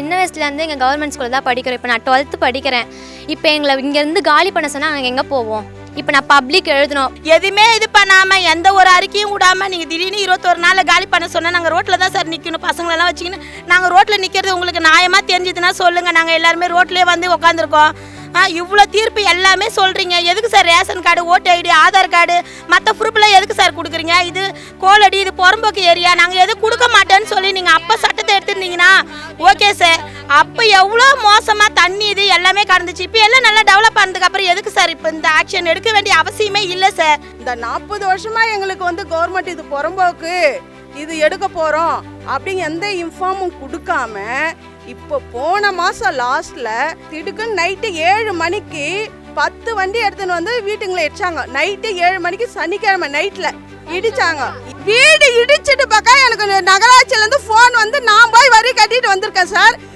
சின்ன வயசுலேருந்து எங்கள் கவர்மெண்ட் ஸ்கூலில் தான் படிக்கிறோம். இப்போ நான் 12th படிக்கிறேன். இப்போ எங்களை இங்கேருந்து காலி பண்ண சொன்னால் நாங்கள் எங்கே போவோம்? இப்போ நான் பப்ளிக் எழுதணும். எதுவுமே இது பண்ணாமல் எந்த ஒரு அறிக்கையும் விடாமல் நீங்கள் திடீர்னு 21 நாளில் காலி பண்ண சொன்னால் நாங்கள் ரோட்டில் தான் சார் நிற்கணும். பசங்களெல்லாம் வச்சுக்கின்னு நாங்கள் ரோட்டில் நிற்கிறது உங்களுக்கு நியாயமாக தெரிஞ்சுதுன்னா சொல்லுங்கள். நாங்கள் எல்லாருமே ரோட்லேயே வந்து உட்காந்துருக்கோம். இவ்வளோ தீர்ப்பு எல்லாமே சொல்கிறீங்க. எதுக்கு சார் ரேஷன் கார்டு, ஓட்டு ஐடி, ஆதார் கார்டு, மற்ற ப்ரூஃப்லாம் எதுக்கு சார் கொடுக்குறீங்க? இது கோலடி, இது புறம்போக்கு ஏரியா, நாங்கள் எதுவும் கொடுக்க மாட்டேன்னு சொல்லி நீங்கள் அப்போ சட்டத்தை எடுத்துருந்தீங்கன்னா ஓகே சார். அப்போ எவ்வளோ மோசமாக தண்ணி இது எல்லாமே கடந்துச்சு. இப்போ எல்லாம் நல்லா டெவலப் ஆனதுக்கப்புறம் எதுக்கு சார் இப்போ இந்த ஆக்ஷன் எடுக்க வேண்டிய அவசியமே இல்லை சார். இந்த 40 வருஷமாக எங்களுக்கு வந்து கவர்மெண்ட் இது புறம்போக்கு இது எடுக்க போகிறோம் அப்படிங்க எந்த இன்ஃபார்மும் கொடுக்காம இப்போ போன மாதம் லாஸ்ட்டில் திடுக்குன்னு நைட்டு 7 மணிக்கு 10 வண்டி எடுத்துன்னு வந்து வீட்டுங்களை இடிச்சாங்க. நைட்டு 7 மணிக்கு சனிக்கிழமை நைட்டில் இடிச்சாங்க. வீடு இடிச்சிட்டு பார்க்க எனக்கு நகராட்சியிலேருந்து ஃபோன் வந்து நான் போய் வரி கட்டிட்டு வந்திருக்கேன் சார்.